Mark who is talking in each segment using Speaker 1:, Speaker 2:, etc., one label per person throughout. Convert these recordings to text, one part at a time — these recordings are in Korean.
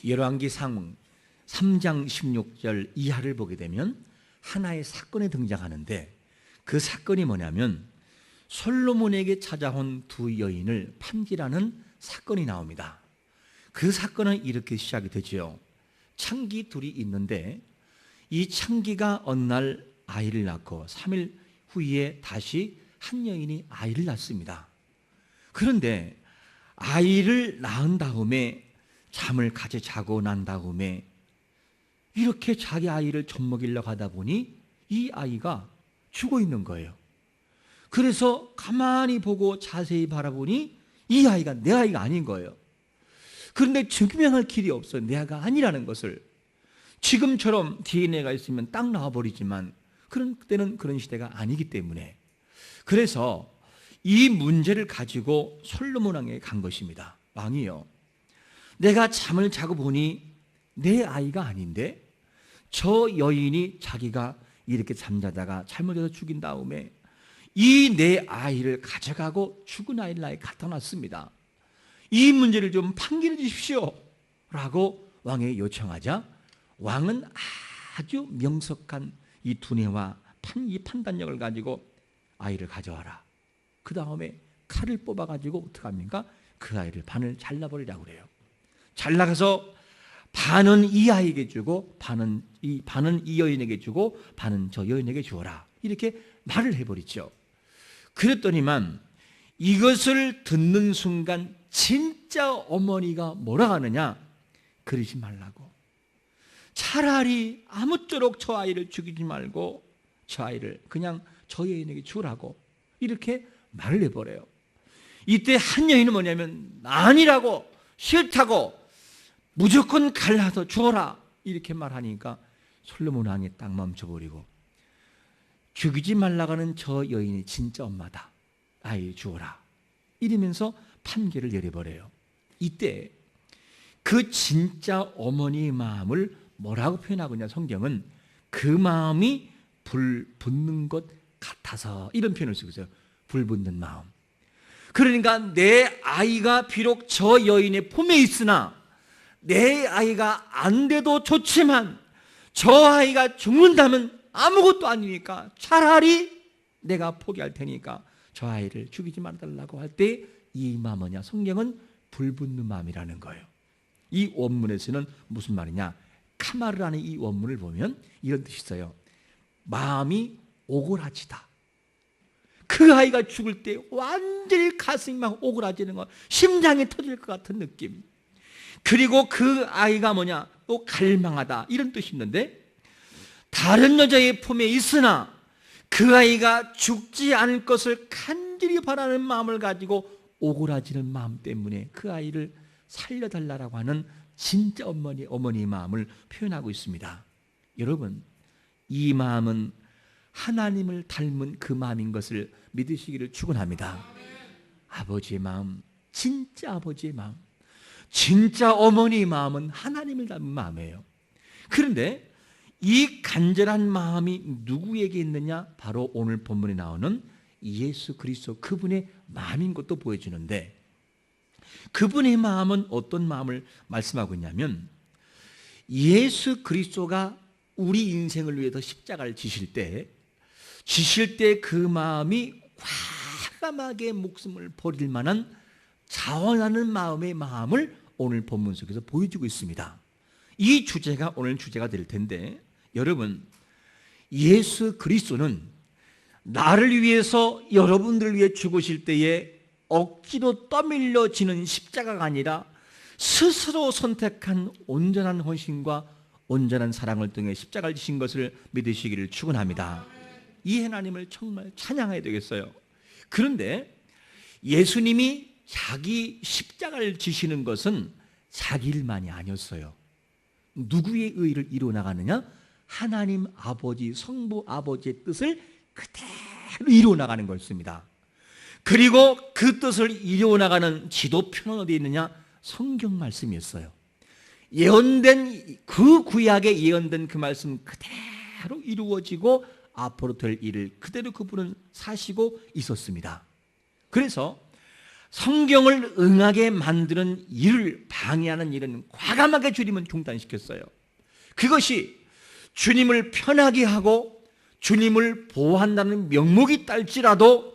Speaker 1: 열왕기상 3장 16절 이하를 보게 되면 하나의 사건이 등장하는데, 그 사건이 뭐냐면 솔로몬에게 찾아온 두 여인을 판지라는 사건이 나옵니다. 그 사건은 이렇게 시작이 되죠. 창기 둘이 있는데 이 창기가 어느 날 아이를 낳고 3일 후에 다시 한 여인이 아이를 낳습니다. 그런데 아이를 낳은 다음에 잠을 같이 자고 난 다음에 이렇게 자기 아이를 젖먹이려고 하다 보니 이 아이가 죽어 있는 거예요. 그래서 가만히 보고 자세히 바라보니 이 아이가 내 아이가 아닌 거예요. 그런데 증명할 길이 없어요. 내 아이가 아니라는 것을. 지금처럼 DNA가 있으면 딱 나와버리지만 그때는 그런 시대가 아니기 때문에, 그래서 이 문제를 가지고 솔로몬 왕에게 간 것입니다. 왕이요, 내가 잠을 자고 보니 내 아이가 아닌데 저 여인이 자기가 이렇게 잠자다가 잘못해서 죽인 다음에 이 내 아이를 가져가고 죽은 아이를 나에게 갖다 놨습니다. 이 문제를 좀 판결해 주십시오 라고 왕에게 요청하자, 왕은 아주 명석한 이 두뇌와 이 판단력을 가지고 아이를 가져와라. 그 다음에 칼을 뽑아가지고 어떻게 합니까? 그 아이를 반을 잘라버리라고 그래요. 잘라가서 반은 이 아이에게 주고 반은 이 여인에게 주고 반은 저 여인에게 주어라, 이렇게 말을 해버리죠. 그랬더니만 이것을 듣는 순간 진짜 어머니가 뭐라 하느냐, 그러지 말라고, 차라리 아무쪼록 저 아이를 죽이지 말고 저 아이를 그냥 저 여인에게 주라고 이렇게 말을 해버려요. 이때 한 여인은 뭐냐면 아니라고, 싫다고, 무조건 갈라서 주어라 이렇게 말하니까 솔로몬 왕이 딱 멈춰버리고, 죽이지 말라고 하는 저 여인이 진짜 엄마다, 아이 주어라 이러면서 판결을 내려버려요. 이때 그 진짜 어머니의 마음을 뭐라고 표현하고 있냐, 성경은 그 마음이 불 붙는 것 같아서 이런 표현을 쓰고 있어요. 불 붙는 마음. 그러니까 내 아이가 비록 저 여인의 품에 있으나 내 아이가 안 돼도 좋지만 저 아이가 죽는다면 아무것도 아니니까 차라리 내가 포기할 테니까 저 아이를 죽이지 말아달라고 할 때 이 마음 뭐냐, 성경은 불붙는 마음이라는 거예요. 이 원문에서는 무슨 말이냐, 카마르라는 이 원문을 보면 이런 뜻이 있어요. 마음이 오그라지다. 그 아이가 죽을 때 완전히 가슴이 막 오그라지는 거, 심장이 터질 것 같은 느낌. 그리고 그 아이가 뭐냐, 또 갈망하다 이런 뜻이 있는데, 다른 여자의 품에 있으나 그 아이가 죽지 않을 것을 간절히 바라는 마음을 가지고 오그라지는 마음 때문에 그 아이를 살려달라고 하는 진짜 어머니의 마음을 표현하고 있습니다. 여러분, 이 마음은 하나님을 닮은 그 마음인 것을 믿으시기를 축원합니다. 아버지의 마음, 진짜 아버지의 마음, 진짜 어머니의 마음은 하나님을 닮은 마음이에요. 그런데 이 간절한 마음이 누구에게 있느냐, 바로 오늘 본문에 나오는 예수 그리스도 그분의 마음인 것도 보여주는데, 그분의 마음은 어떤 마음을 말씀하고 있냐면, 예수 그리스도가 우리 인생을 위해서 십자가를 지실 때 그 마음이 과감하게 목숨을 버릴 만한 자원하는 마음을 오늘 본문 속에서 보여주고 있습니다. 이 주제가 오늘 주제가 될 텐데, 여러분, 예수 그리스도는 나를 위해서, 여러분들을 위해 죽으실 때에 억지로 떠밀려지는 십자가가 아니라 스스로 선택한 온전한 헌신과 온전한 사랑을 통해 십자가를 지신 것을 믿으시기를 축원합니다. 이 하나님을 정말 찬양해야 되겠어요. 그런데 예수님이 자기 십자가를 지시는 것은 자기 일만이 아니었어요. 누구의 의를 이루어 나가느냐? 하나님 아버지, 성부 아버지의 뜻을 그대로 이루어 나가는 것입니다. 그리고 그 뜻을 이루어 나가는 지도표는 어디에 있느냐? 성경 말씀이었어요. 예언된 그 구약에 예언된 그 말씀 그대로 이루어지고 앞으로 될 일을 그대로 그분은 사시고 있었습니다. 그래서 성경을 응하게 만드는 일을 방해하는 일은 과감하게 주님은 중단시켰어요. 그것이 주님을 편하게 하고 주님을 보호한다는 명목이 딸지라도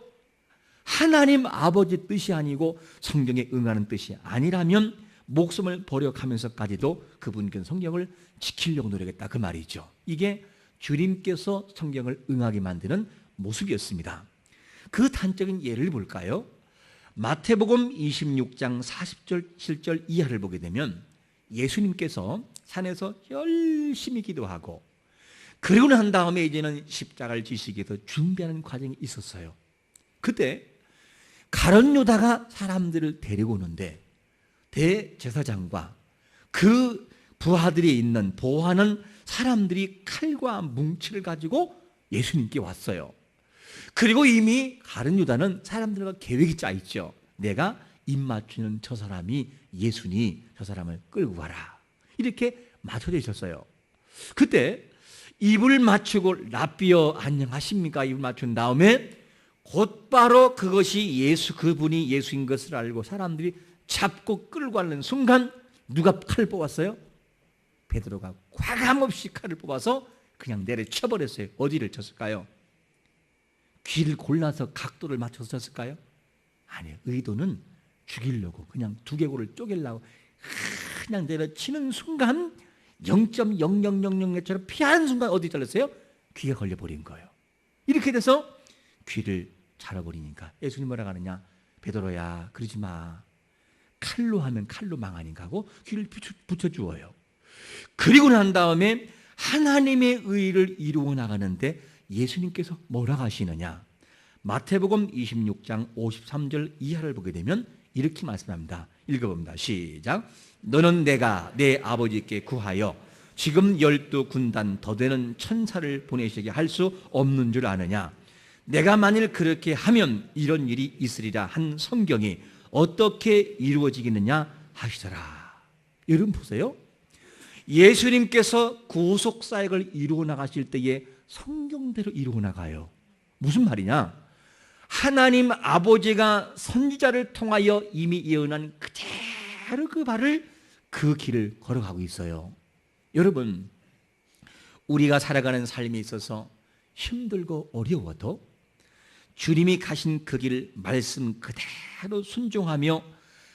Speaker 1: 하나님 아버지 뜻이 아니고 성경에 응하는 뜻이 아니라면 목숨을 버려가면서까지도 그분께서 성경을 지키려고 노력했다, 그 말이죠. 이게 주님께서 성경을 응하게 만드는 모습이었습니다. 그 단적인 예를 볼까요? 마태복음 26장 47절 이하를 보게 되면 예수님께서 산에서 열심히 기도하고 그리고 난 다음에 이제는 십자가를 지시기 위해서 준비하는 과정이 있었어요. 그때 가룟 유다가 사람들을 데리고 오는데 대제사장과 그 부하들이 있는 보호하는 사람들이 칼과 뭉치를 가지고 예수님께 왔어요. 그리고 이미 가룟 유다는 사람들과 계획이 짜 있죠. 내가 입 맞추는 저 사람이 예수니 저 사람을 끌고 가라, 이렇게 맞춰져 있었어요. 그때 입을 맞추고 랍비여 안녕하십니까 입을 맞춘 다음에 곧바로 그것이 그분이 예수인 것을 알고 사람들이 잡고 끌고 가는 순간 누가 칼을 뽑았어요? 베드로가 과감없이 칼을 뽑아서 그냥 내려쳐버렸어요. 어디를 쳤을까요? 귀를 골라서 각도를 맞춰서 쳤을까요? 아니요. 의도는 죽이려고 그냥 두개골을 쪼개려고 그냥 내려치는 순간 0.0000처럼 피하는 순간 어디 잘랐어요? 귀에 걸려버린 거예요. 이렇게 돼서 귀를 잘라버리니까 예수님 뭐라 하느냐? 베드로야 그러지 마. 칼로 하면 칼로 망하니까 하고 귀를 붙여주어요. 그리고 난 다음에 하나님의 의를 이루어 나가는데 예수님께서 뭐라 하시느냐? 마태복음 26장 53절 이하를 보게 되면 이렇게 말씀합니다. 읽어봅니다. 시작. 너는 내가 내 아버지께 구하여 지금 12군단 더 되는 천사를 보내시게 할 수 없는 줄 아느냐? 내가 만일 그렇게 하면 이런 일이 있으리라 한 성경이 어떻게 이루어지겠느냐 하시더라. 여러분 보세요. 예수님께서 구속사역을 이루어 나가실 때에 성경대로 이루어 나가요. 무슨 말이냐? 하나님 아버지가 선지자를 통하여 이미 예언한 그대로 그 길을 걸어가고 있어요. 여러분, 우리가 살아가는 삶에 있어서 힘들고 어려워도 주님이 가신 그 길 말씀 그대로 순종하며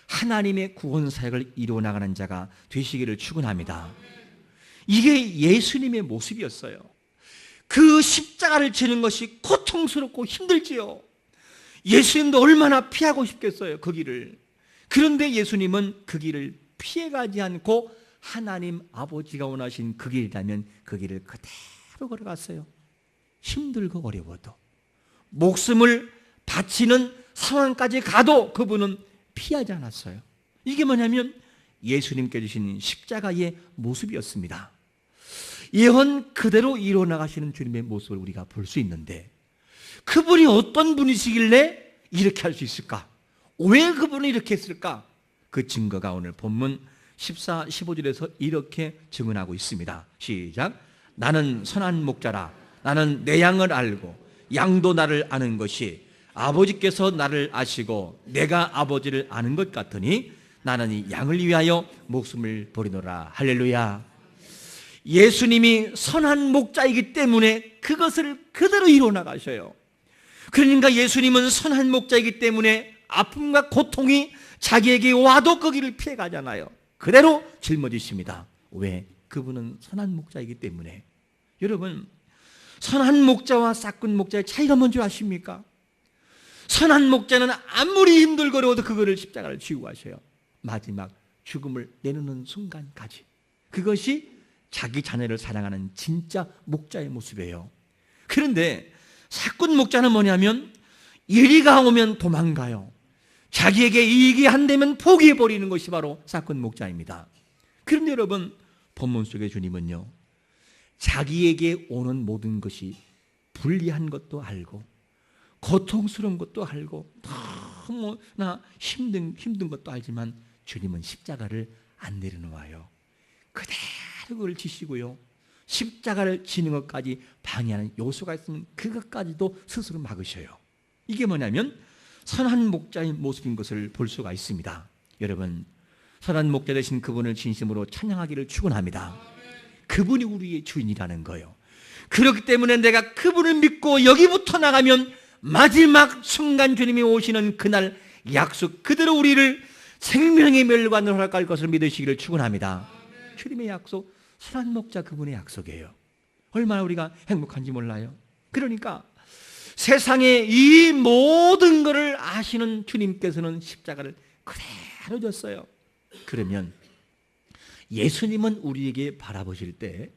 Speaker 1: 하나님의 구원 사역을 이루어 나가는 자가 되시기를 축원합니다. 이게 예수님의 모습이었어요. 그 십자가를 지는 것이 고통스럽고 힘들지요. 예수님도 얼마나 피하고 싶겠어요, 그 길을. 그런데 예수님은 그 길을 피해가지 않고 하나님 아버지가 원하신 그 길이라면 그 길을 그대로 걸어갔어요. 힘들고 어려워도 목숨을 바치는 상황까지 가도 그분은 피하지 않았어요. 이게 뭐냐면 예수님께 주신 십자가의 모습이었습니다. 예언 그대로 이루어 나가시는 주님의 모습을 우리가 볼 수 있는데 그분이 어떤 분이시길래 이렇게 할 수 있을까? 왜 그분이 이렇게 했을까? 그 증거가 오늘 본문 14, 15절에서 이렇게 증언하고 있습니다. 시작. 나는 선한 목자라. 나는 내 양을 알고 양도 나를 아는 것이 아버지께서 나를 아시고 내가 아버지를 아는 것 같으니 나는 이 양을 위하여 목숨을 버리노라. 할렐루야. 예수님이 선한 목자이기 때문에 그것을 그대로 이루어 나가셔요. 그러니까 예수님은 선한 목자이기 때문에 아픔과 고통이 자기에게 와도 그 길을 피해가잖아요. 그대로 짊어지십니다. 왜? 그분은 선한 목자이기 때문에. 여러분, 선한 목자와 싹군 목자의 차이가 뭔지 아십니까? 선한 목자는 아무리 힘들고 어려워도 그거를 십자가를 지고 가셔요. 마지막 죽음을 내놓는 순간까지. 그것이 자기 자녀를 사랑하는 진짜 목자의 모습이에요. 그런데 싹군 목자는 뭐냐면 이리가 오면 도망가요. 자기에게 이익이 안 되면 포기해버리는 것이 바로 싹군 목자입니다. 그런데 여러분, 본문 속의 주님은요, 자기에게 오는 모든 것이 불리한 것도 알고 고통스러운 것도 알고 너무나 힘든 것도 알지만 주님은 십자가를 안 내려놓아요. 그대로 그걸 지시고요, 십자가를 지는 것까지 방해하는 요소가 있으면 그것까지도 스스로 막으셔요. 이게 뭐냐면 선한 목자의 모습인 것을 볼 수가 있습니다. 여러분, 선한 목자 되신 그분을 진심으로 찬양하기를 축원합니다. 그분이 우리의 주인이라는 거예요. 그렇기 때문에 내가 그분을 믿고 여기부터 나가면 마지막 순간 주님이 오시는 그날 약속 그대로 우리를 생명의 멸관으로 허락할 것을 믿으시기를 축원합니다. 주님의 약속, 선한 목자 그분의 약속이에요. 얼마나 우리가 행복한지 몰라요. 그러니까 세상의 이 모든 것을 아시는 주님께서는 십자가를 그대로 졌어요. 그러면 예수님은 우리에게 바라보실 때,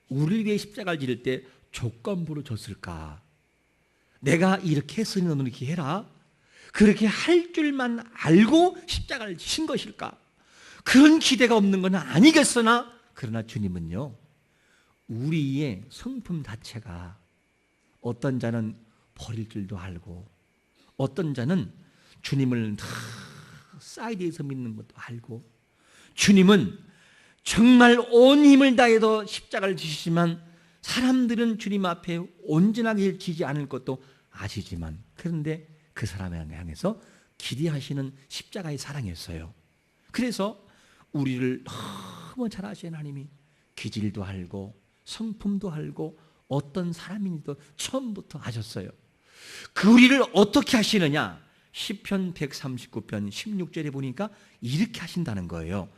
Speaker 1: 우리를 위해 십자가를 지를 때 조건부로 줬을까? 내가 이렇게 했으니 너는 이렇게 해라, 그렇게 할 줄만 알고 십자가를 지신 것일까? 그런 기대가 없는 건 아니겠으나, 그러나 주님은요, 우리의 성품 자체가 어떤 자는 버릴 줄도 알고, 어떤 자는 주님을 사이드에서 믿는 것도 알고, 주님은 정말 온 힘을 다해서 십자가를 지시지만 사람들은 주님 앞에 온전하게 지지 않을 것도 아시지만, 그런데 그 사람을 향해서 기대하시는 십자가의 사랑이었어요. 그래서 우리를 너무 잘 아시는 하나님이 기질도 알고 성품도 알고 어떤 사람인지도 처음부터 아셨어요. 그 우리를 어떻게 하시느냐? 시편 139편 16절에 보니까 이렇게 하신다는 거예요.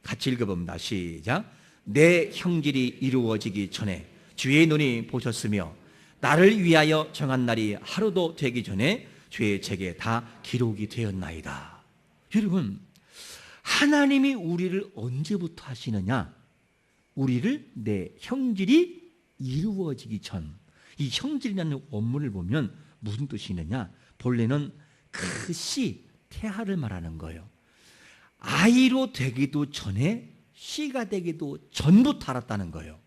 Speaker 1: 같이 읽어봅니다. 시작. 내 형질이 이루어지기 전에 주의 눈이 보셨으며 나를 위하여 정한 날이 하루도 되기 전에 주의 책에 다 기록이 되었나이다. 여러분, 하나님이 우리를 언제부터 하시느냐? 우리를 내 형질이 이루어지기 전. 이 형질이라는 원문을 보면 무슨 뜻이 있느냐? 본래는 그 씨, 태아를 말하는 거예요. 아이로 되기도 전에, 씨가 되기도 전부터 알았다는 거예요.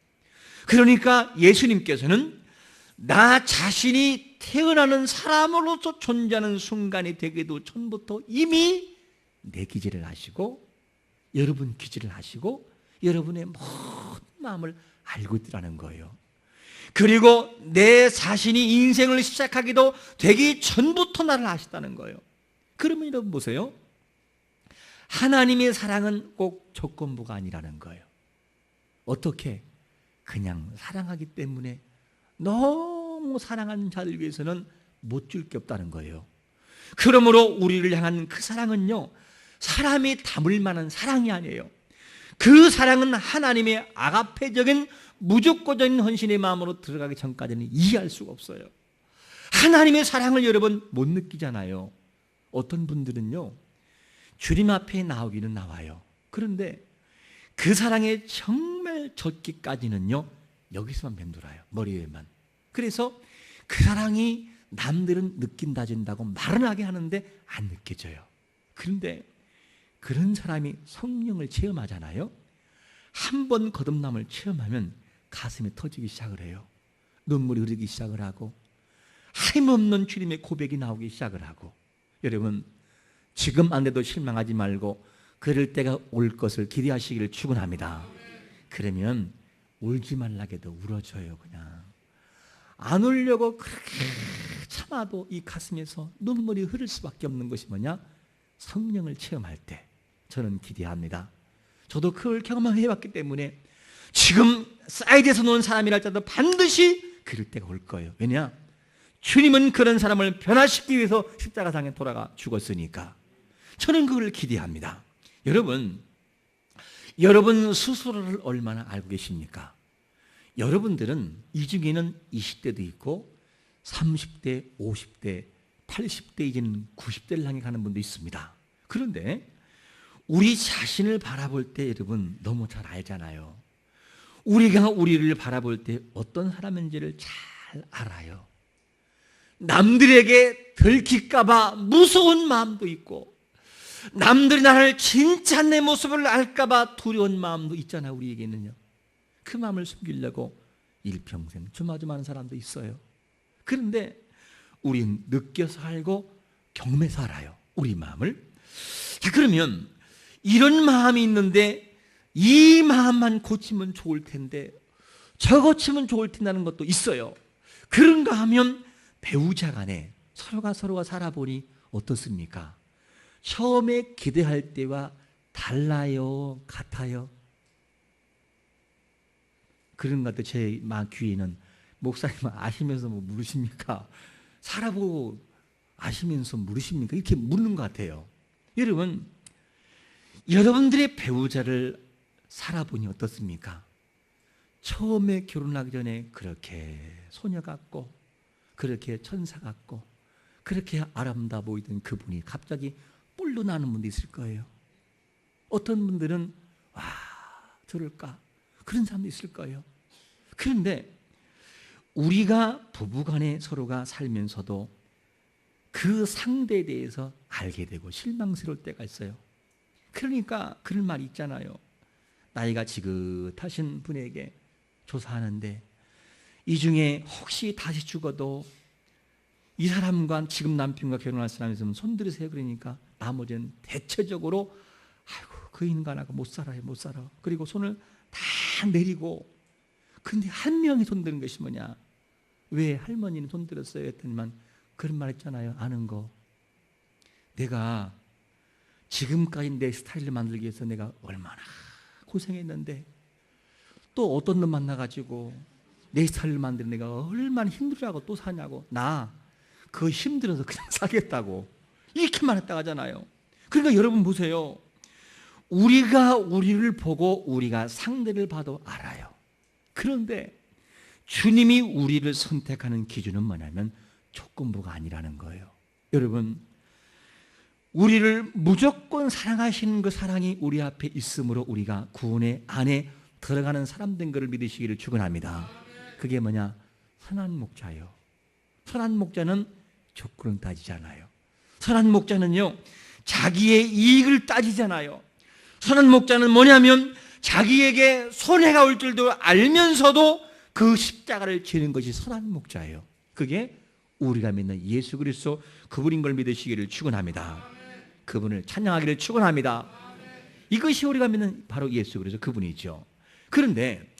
Speaker 1: 그러니까 예수님께서는 나 자신이 태어나는 사람으로서 존재하는 순간이 되기도 전부터 이미 내 기질을 아시고, 여러분 기질을 아시고, 여러분의 모든 마음을 알고 있더라는 거예요. 그리고 내 자신이 인생을 시작하기도 되기 전부터 나를 아시다는 거예요. 그러면 여러분 보세요. 하나님의 사랑은 꼭 조건부가 아니라는 거예요. 어떻게? 그냥 사랑하기 때문에, 너무 사랑하는 자를 위해서는 못 줄 게 없다는 거예요. 그러므로 우리를 향한 그 사랑은요, 사람이 담을 만한 사랑이 아니에요. 그 사랑은 하나님의 아가페적인 무조건적인 헌신의 마음으로 들어가기 전까지는 이해할 수가 없어요. 하나님의 사랑을 여러분 못 느끼잖아요. 어떤 분들은요, 주님 앞에 나오기는 나와요. 그런데 그 사랑에 정말 젖기까지는요, 여기서만 맴돌아요. 머리 위에만. 그래서 그 사랑이 남들은 느낀다진다고 말은 하게 하는데 안 느껴져요. 그런데 그런 사람이 성령을 체험하잖아요. 한 번 거듭남을 체험하면 가슴이 터지기 시작을 해요. 눈물이 흐르기 시작을 하고, 힘없는 주님의 고백이 나오기 시작을 하고. 여러분, 지금 안 돼도 실망하지 말고 그럴 때가 올 것을 기대하시기를 축원합니다. 그러면 울지 말라게도 울어줘요. 그냥 안 울려고 그렇게 참아도 이 가슴에서 눈물이 흐를 수밖에 없는 것이 뭐냐? 성령을 체험할 때 저는 기대합니다. 저도 그걸 경험해봤기 때문에 지금 사이드에서 노는 사람이랄지라도 반드시 그럴 때가 올 거예요. 왜냐? 주님은 그런 사람을 변화시키기 위해서 십자가상에 돌아가 죽었으니까. 저는 그걸 기대합니다. 여러분 스스로를 얼마나 알고 계십니까? 여러분들은 이 중에는 20대도 있고 30대, 50대, 80대, 이제는 90대를 향해 가는 분도 있습니다. 그런데 우리 자신을 바라볼 때 여러분 너무 잘 알잖아요. 우리가 우리를 바라볼 때 어떤 사람인지를 잘 알아요. 남들에게 들킬까 봐 무서운 마음도 있고, 남들이 나를 진짜 내 모습을 알까 봐 두려운 마음도 있잖아요. 우리에게는요. 그 마음을 숨기려고 일평생 조마조마하는 사람도 있어요. 그런데 우리는 느껴서 알고 경험해서 알아요. 우리 마음을. 자, 그러면 이런 마음이 있는데 이 마음만 고치면 좋을 텐데 저 고치면 좋을 텐다는 것도 있어요. 그런가 하면 배우자 간에 서로가 살아보니 어떻습니까? 처음에 기대할 때와 달라요? 같아요? 그런 것 같아요. 제 귀에는 목사님 아시면서 뭐 물으십니까? 살아보고 아시면서 물으십니까? 이렇게 묻는 것 같아요. 여러분, 여러분들의 배우자를 살아보니 어떻습니까? 처음에 결혼하기 전에 그렇게 소녀 같고 그렇게 천사 같고 그렇게 아름다워 보이던 그분이 갑자기 뿔로 나는 분도 있을 거예요. 어떤 분들은 와 저럴까 그런 사람도 있을 거예요. 그런데 우리가 부부간에 서로가 살면서도 그 상대에 대해서 알게 되고 실망스러울 때가 있어요. 그러니까 그런 말이 있잖아요. 나이가 지긋하신 분에게 조사하는데 이 중에 혹시 다시 죽어도 이 사람과 지금 남편과 결혼할 사람이 있으면 손 들으세요. 그러니까 나머지는 대체적으로 아이고 그 인간하고 못 살아요, 못 살아. 그리고 손을 다 내리고 근데 한 명이 손 드는 것이 뭐냐? 왜 할머니는 손 들었어요? 했더니만 그런 말 했잖아요. 아는 거. 내가 지금까지 내 스타일을 만들기 위해서 내가 얼마나 고생했는데 또 어떤 놈 만나가지고 내 스타일을 만드는 내가 얼마나 힘들어하고 또 사냐고. 나 그거 힘들어서 그냥 살겠다고 이렇게 말했다고 하잖아요. 그러니까 여러분 보세요. 우리가 우리를 보고 우리가 상대를 봐도 알아요. 그런데 주님이 우리를 선택하는 기준은 뭐냐면 조건부가 아니라는 거예요. 여러분, 우리를 무조건 사랑하시는 그 사랑이 우리 앞에 있으므로 우리가 구원의 안에 들어가는 사람 된 것을 믿으시기를 축원합니다. 그게 뭐냐? 선한 목자예요. 선한 목자는 조건을 따지잖아요. 선한 목자는요 자기의 이익을 따지잖아요. 선한 목자는 뭐냐면 자기에게 손해가 올 줄도 알면서도 그 십자가를 지는 것이 선한 목자예요. 그게 우리가 믿는 예수 그리스도 그분인 걸 믿으시기를 축원합니다. 그분을 찬양하기를 축원합니다. 이것이 우리가 믿는 바로 예수 그리스도 그분이죠. 그런데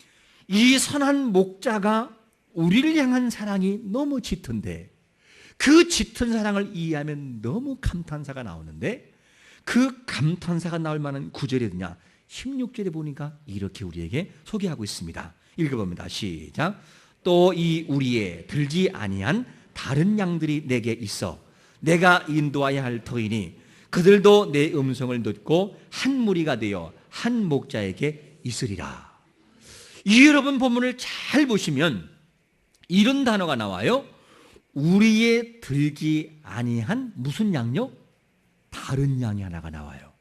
Speaker 1: 이 선한 목자가 우리를 향한 사랑이 너무 짙은데 그 짙은 사랑을 이해하면 너무 감탄사가 나오는데 그 감탄사가 나올 만한 구절이 어디냐? 16절에 보니까 이렇게 우리에게 소개하고 있습니다. 읽어봅니다. 시작. 또 이 우리의 들지 아니한 다른 양들이 내게 있어 내가 인도하여야 할 터이니 그들도 내 음성을 듣고 한 무리가 되어 한 목자에게 있으리라. 이 여러분 본문을 잘 보시면 이런 단어가 나와요. 우리의 들지 아니한 무슨 양요? 다른 양이 하나가 나와요.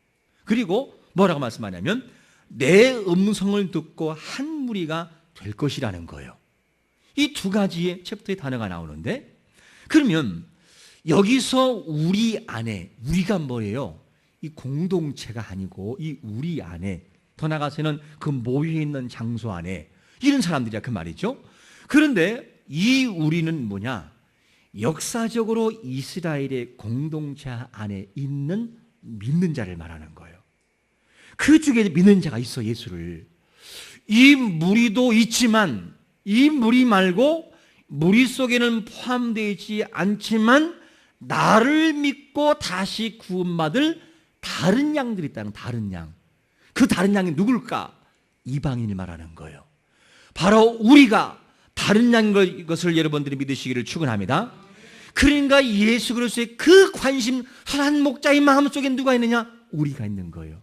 Speaker 1: 그리고 뭐라고 말씀하냐면 내 음성을 듣고 한 무리가 될 것이라는 거예요. 이 두 가지의 챕터의 단어가 나오는데 그러면 여기서 우리 안에 우리가 뭐예요? 이 공동체가 아니고 이 우리 안에 더 나아가서는 그 모여 있는 장소 안에 이런 사람들이야 그 말이죠. 그런데 이 우리는 뭐냐? 역사적으로 이스라엘의 공동체 안에 있는 믿는 자를 말하는 거예요. 그 중에 믿는 자가 있어 예수를. 이 무리도 있지만 이 무리 말고 무리 속에는 포함되지 않지만 나를 믿고 다시 구원받을 다른 양들이 있다는 다른 양. 그 다른 양이 누굴까? 이방인을 말하는 거예요. 바로 우리가 다른 양인 것을 여러분들이 믿으시기를 축원합니다. 그러니까 예수 그리스도의 그 관심 선한 목자의 마음속에 누가 있느냐? 우리가 있는 거예요.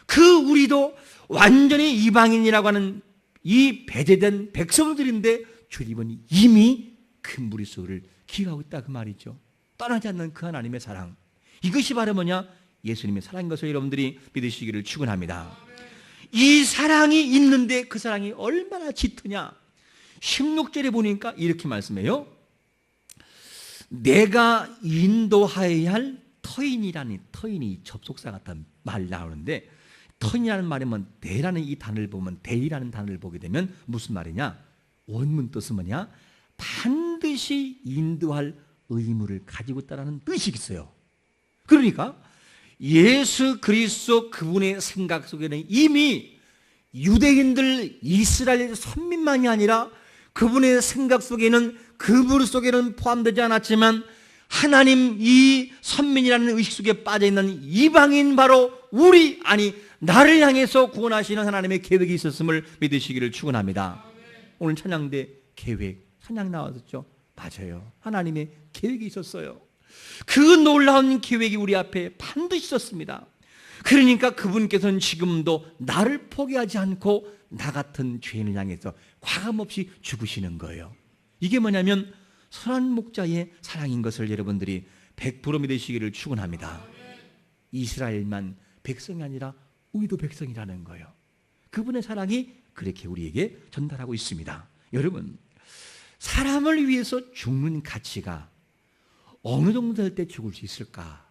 Speaker 1: 그 우리도 완전히 이방인이라고 하는 이 배제된 백성들인데 주님은 이미 그 무리 속을 기억하고 있다 그 말이죠. 떠나지 않는 그 하나님의 사랑. 이것이 바로 뭐냐? 예수님의 사랑인 것을 여러분들이 믿으시기를 축원합니다. 이 사랑이 있는데 그 사랑이 얼마나 짙으냐? 16절에 보니까 이렇게 말씀해요. 내가 인도하여야 할 터인이라는 터인이 접속사 같은 말 나오는데 터인이라는 말이 뭐 대라는 이 단어를 보면 대이라는 단어를 보게 되면 무슨 말이냐? 원문 뜻은 뭐냐? 반드시 인도할 의무를 가지고 있다는 뜻이 있어요. 그러니까 예수 그리스도 그분의 생각 속에는 이미 유대인들 이스라엘 선민만이 아니라 그분의 생각 속에는 그분 속에는 포함되지 않았지만 하나님 이 선민이라는 의식 속에 빠져있는 이방인 바로 우리, 아니 나를 향해서 구원하시는 하나님의 계획이 있었음을 믿으시기를 축원합니다. 오늘 찬양대 계획, 찬양 나왔었죠? 맞아요. 하나님의 계획이 있었어요. 그 놀라운 계획이 우리 앞에 반드시 있었습니다. 그러니까 그분께서는 지금도 나를 포기하지 않고 나 같은 죄인을 향해서 과감없이 죽으시는 거예요. 이게 뭐냐면 선한 목자의 사랑인 것을 여러분들이 100% 믿으시기를 축원합니다. 이스라엘만 백성이 아니라 우리도 백성이라는 거예요. 그분의 사랑이 그렇게 우리에게 전달하고 있습니다. 여러분, 사람을 위해서 죽는 가치가 어느 정도 될 때 죽을 수 있을까?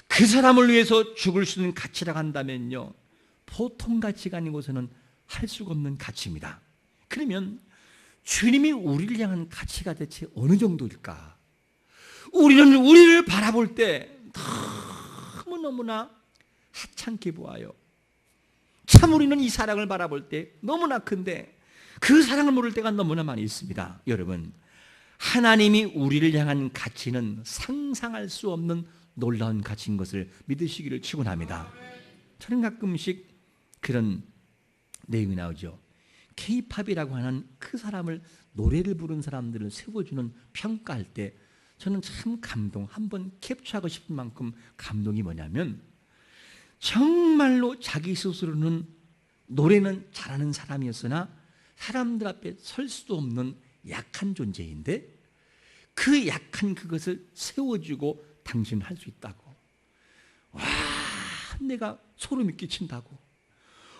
Speaker 1: 그 사람을 위해서 죽을 수 있는 가치라고 한다면요, 보통 가치가 아니고서는 할 수가 없는 가치입니다. 그러면 주님이 우리를 향한 가치가 대체 어느 정도일까? 우리는 우리를 바라볼 때 너무너무나 하찮게 보아요. 참 우리는 이 사랑을 바라볼 때 너무나 큰데 그 사랑을 모를 때가 너무나 많이 있습니다. 여러분, 하나님이 우리를 향한 가치는 상상할 수 없는 놀라운 가치인 것을 믿으시기를 축원합니다. 저는 가끔씩 그런 내용이 나오죠. K-팝이라고 하는 그 사람을, 노래를 부른 사람들을 세워주는 평가할 때 저는 참 감동, 한번 캡처하고 싶은 만큼 감동이 뭐냐면, 정말로 자기 스스로는 노래는 잘하는 사람이었으나 사람들 앞에 설 수도 없는 약한 존재인데 그 약한 그것을 세워주고 당신은 할 수 있다고. 와, 내가 소름이 끼친다고.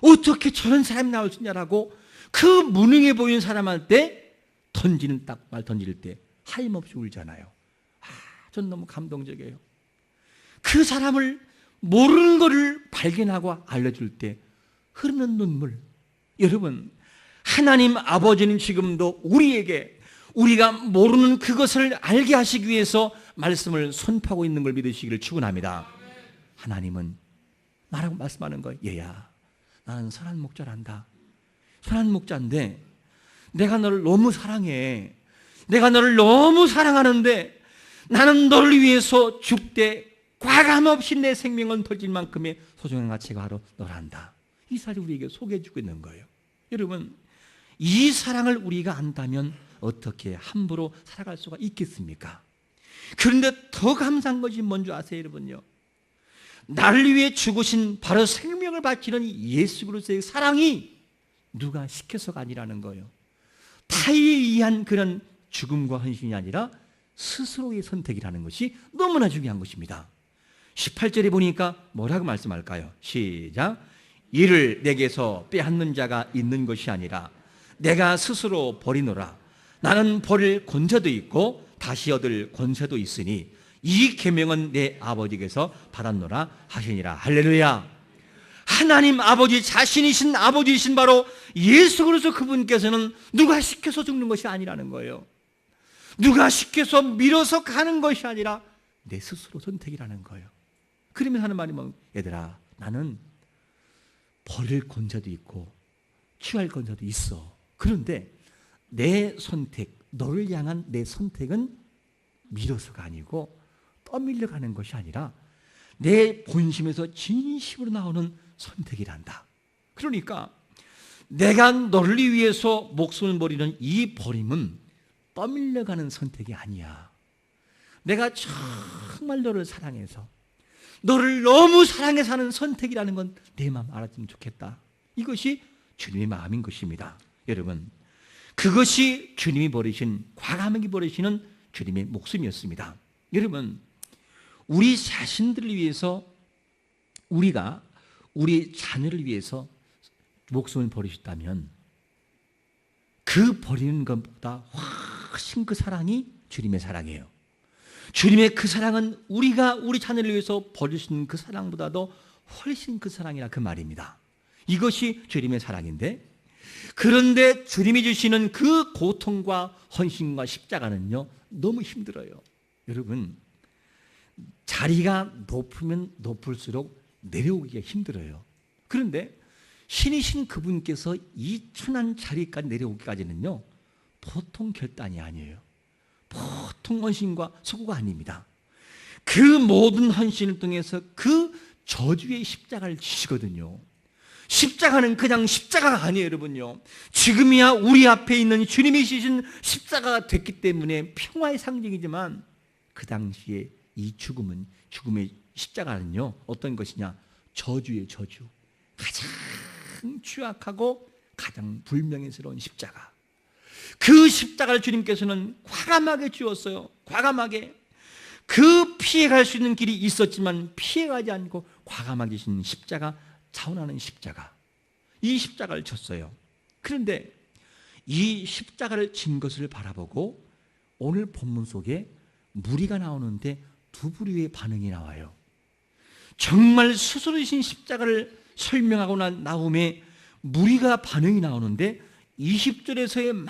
Speaker 1: 어떻게 저런 사람이 나올 수 있냐라고 그 무능해 보이는 사람한테 던지는 딱 말 던질 때 하염없이 울잖아요. 전 너무 감동적이에요. 그 사람을 모르는 것을 발견하고 알려줄 때 흐르는 눈물. 여러분, 하나님 아버지는 지금도 우리에게 우리가 모르는 그것을 알게 하시기 위해서 말씀을 선포하고 있는 걸 믿으시기를 축원합니다. 하나님은 나라고 말씀하는 거예요. 얘야, 나는 선한 목자란다. 선한 목자인데 내가 너를 너무 사랑해. 내가 너를 너무 사랑하는데 나는 너를 위해서 죽되 과감없이 내 생명을 던질 만큼의 소중한 가치가 바로 너란다. 이 사실을 우리에게 소개해주고 있는 거예요. 여러분, 이 사랑을 우리가 안다면 어떻게 함부로 살아갈 수가 있겠습니까? 그런데 더 감사한 것이 뭔지 아세요, 여러분요? 나를 위해 죽으신 바로 생명을 바치는 예수 그리스도의 사랑이 누가 시켜서가 아니라는 거예요. 타에 의한 그런 죽음과 헌신이 아니라 스스로의 선택이라는 것이 너무나 중요한 것입니다. 18절에 보니까 뭐라고 말씀할까요? 시작. 이를 내게서 빼앗는 자가 있는 것이 아니라 내가 스스로 버리노라. 나는 버릴 권세도 있고 다시 얻을 권세도 있으니 이 계명은 내 아버지께서 받았노라 하시니라. 할렐루야. 하나님 아버지 자신이신 아버지이신 바로 예수 그리스도 그분께서는 누가 시켜서 죽는 것이 아니라는 거예요. 누가 시켜서 밀어서 가는 것이 아니라 내 스스로 선택이라는 거예요. 그러면 하는 말이 뭐, 얘들아, 나는 버릴 권세도 있고 취할 권세도 있어. 그런데 내 선택, 너를 향한 내 선택은 밀어서가 아니고 떠밀려가는 것이 아니라 내 본심에서 진심으로 나오는 선택이란다. 그러니까 내가 너를 위해서 목숨을 버리는 이 버림은 떠밀려가는 선택이 아니야. 내가 정말 너를 사랑해서 너를 너무 사랑해서 하는 선택이라는 건 내 마음 알았으면 좋겠다. 이것이 주님의 마음인 것입니다. 여러분, 그것이 주님이 버리신, 과감하게 버리시는 주님의 목숨이었습니다. 여러분, 우리 자신들을 위해서, 우리가 우리 자녀를 위해서 목숨을 버리셨다면 그 버리는 것보다 훨씬 그 사랑이 주님의 사랑이에요. 주님의 그 사랑은 우리가 우리 자녀를 위해서 버리신 그 사랑보다도 훨씬 그 사랑이라 그 말입니다. 이것이 주님의 사랑인데, 그런데 주님이 주시는 그 고통과 헌신과 십자가는요, 너무 힘들어요. 여러분, 자리가 높으면 높을수록 내려오기가 힘들어요. 그런데 신이신 그분께서 이 천한 자리까지 내려오기까지는요, 보통 결단이 아니에요. 보통 헌신과 소구가 아닙니다. 그 모든 헌신을 통해서 그 저주의 십자가를 지시거든요. 십자가는 그냥 십자가가 아니에요, 여러분요. 지금이야 우리 앞에 있는 주님이 지신 십자가가 됐기 때문에 평화의 상징이지만 그 당시에 이 죽음은, 죽음의 십자가는요, 어떤 것이냐? 저주의 저주. 가장 취약하고 가장 불명예스러운 십자가. 그 십자가를 주님께서는 과감하게 주었어요. 과감하게. 그 피해갈 수 있는 길이 있었지만 피해가지 않고 과감하게 주신 십자가, 자원하는 십자가. 이 십자가를 쳤어요. 그런데 이 십자가를 진 것을 바라보고 오늘 본문 속에 무리가 나오는데 두 부류의 반응이 나와요. 정말 스스로 지신 십자가를 설명하고 난 다음에 무리가 반응이 나오는데 20절에서의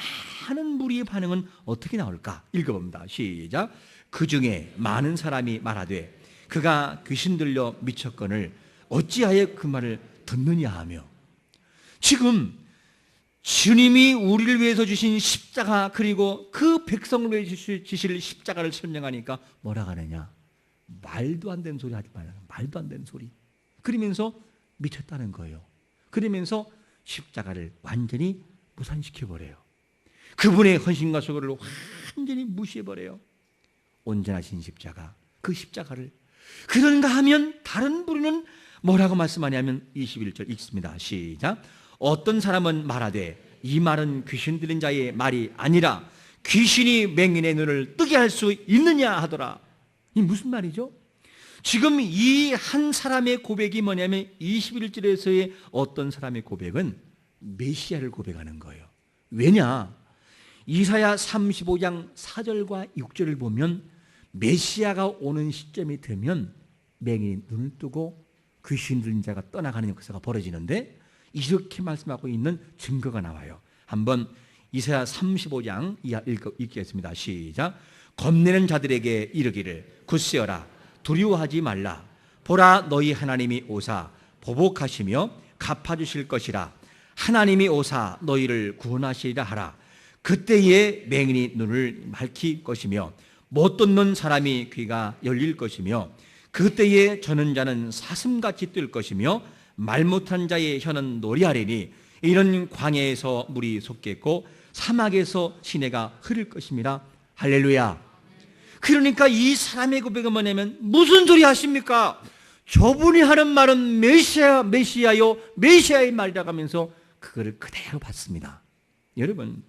Speaker 1: 많은 무리의 반응은 어떻게 나올까? 읽어봅니다. 시작. 그 중에 많은 사람이 말하되 그가 귀신 들려 미쳤거늘 어찌하여 그 말을 듣느냐 하며. 지금 주님이 우리를 위해서 주신 십자가, 그리고 그 백성을 위해 주실 십자가를 설명하니까 뭐라 하느냐? 말도 안 되는 소리 하지 말라. 말도 안 되는 소리. 그러면서 미쳤다는 거예요. 그러면서 십자가를 완전히 무산시켜버려요. 그분의 헌신과 소고를 완전히 무시해버려요. 온전하신 십자가, 그 십자가를. 그런가 하면 다른 부류는 뭐라고 말씀하냐면 21절 읽습니다. 시작. 어떤 사람은 말하되 이 말은 귀신 들린 자의 말이 아니라 귀신이 맹인의 눈을 뜨게 할 수 있느냐 하더라. 이 무슨 말이죠? 지금 이 한 사람의 고백이 뭐냐면 21절에서의 어떤 사람의 고백은 메시아를 고백하는 거예요. 왜냐? 이사야 35장 4절과 6절을 보면 메시아가 오는 시점이 되면 맹인이 눈을 뜨고 귀신 들린 자가 떠나가는 역사가 벌어지는데 이렇게 말씀하고 있는 증거가 나와요. 한번 이사야 35장 읽겠습니다. 시작. 겁내는 자들에게 이르기를 굳세어라 두려워하지 말라. 보라 너희 하나님이 오사 보복하시며 갚아주실 것이라. 하나님이 오사 너희를 구원하시리라 하라. 그때에 맹인이 눈을 밝힐 것이며 못 듣는 사람이 귀가 열릴 것이며 그때에 저는 자는 사슴같이 뜰 것이며 말 못한 자의 혀는 노래하리니 이런 광야에서 물이 솟겠고 사막에서 시내가 흐를 것임이라. 할렐루야. 그러니까 이 사람의 고백은 뭐냐면 무슨 소리 하십니까? 저분이 하는 말은 메시아요 메시아의 말이라고 하면서 그거를 그대로 받습니다. 여러분,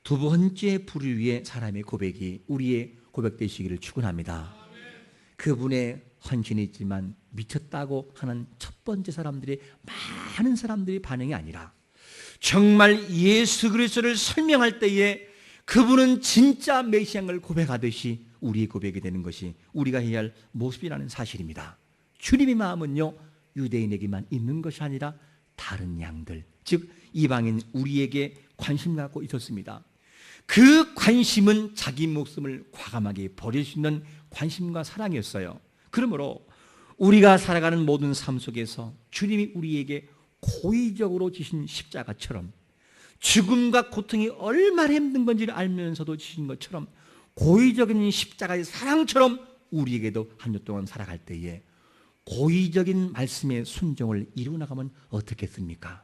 Speaker 1: 두 번째 부류의 사람의 고백이 우리의 고백 되시기를 축원합니다. 그분의 헌신이 있지만 미쳤다고 하는 첫 번째 사람들이, 많은 사람들이 반응이 아니라 정말 예수 그리스도를 설명할 때에 그분은 진짜 메시아인 걸 고백하듯이 우리의 고백이 되는 것이 우리가 해야 할 모습이라는 사실입니다. 주님의 마음은요, 유대인에게만 있는 것이 아니라 다른 양들, 즉 이방인 우리에게 관심 갖고 있었습니다. 그 관심은 자기 목숨을 과감하게 버릴 수 있는 관심과 사랑이었어요. 그러므로 우리가 살아가는 모든 삶 속에서 주님이 우리에게 고의적으로 지신 십자가처럼 죽음과 고통이 얼마나 힘든 건지를 알면서도 지신 것처럼 고의적인 십자가의 사랑처럼 우리에게도 한 주 동안 살아갈 때에 고의적인 말씀의 순종을 이루어 나가면 어떻겠습니까?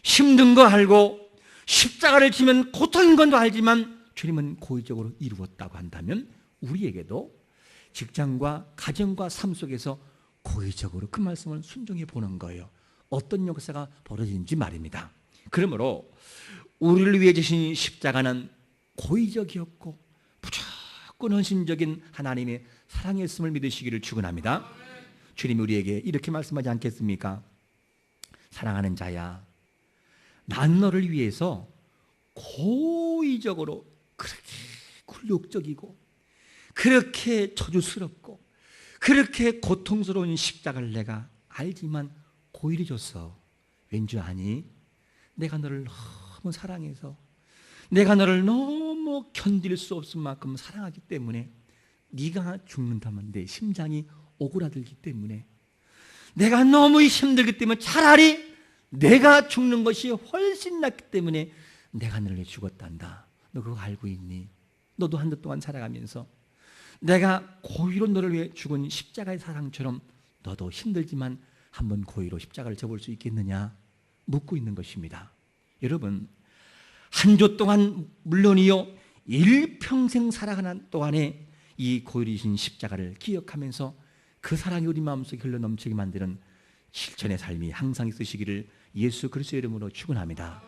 Speaker 1: 힘든 거 알고 십자가를 지면 고통인 건 알지만 주님은 고의적으로 이루었다고 한다면 우리에게도 직장과 가정과 삶 속에서 고의적으로 그 말씀을 순종해 보는 거예요. 어떤 역사가 벌어지는지 말입니다. 그러므로 우리를 위해 주신 십자가는 고의적이었고 무조건 헌신적인 하나님의 사랑이었음을 믿으시기를 축원합니다. 주님이 우리에게 이렇게 말씀하지 않겠습니까? 사랑하는 자야, 난 너를 위해서 고의적으로 그렇게 굴욕적이고 그렇게 저주스럽고 그렇게 고통스러운 십자가를 내가 알지만 고의를 줬어. 왠지 아니? 내가 너를 너무 사랑해서, 내가 너를 너무 견딜 수 없을 만큼 사랑하기 때문에 네가 죽는다면 내 심장이 오그라들기 때문에, 내가 너무 힘들기 때문에 차라리 내가 죽는 것이 훨씬 낫기 때문에 내가 너를 위해 죽었단다. 너 그거 알고 있니? 너도 한 주 동안 살아가면서 내가 고의로 너를 위해 죽은 십자가의 사랑처럼 너도 힘들지만 한번 고의로 십자가를 져볼 수 있겠느냐 묻고 있는 것입니다. 여러분, 한 주 동안 물론이요 일평생 살아가는 동안에 이 고의이신 십자가를 기억하면서 그 사랑이 우리 마음속에 흘러넘치게 만드는 실천의 삶이 항상 있으시기를 예수 그리스도의 이름으로 축원합니다.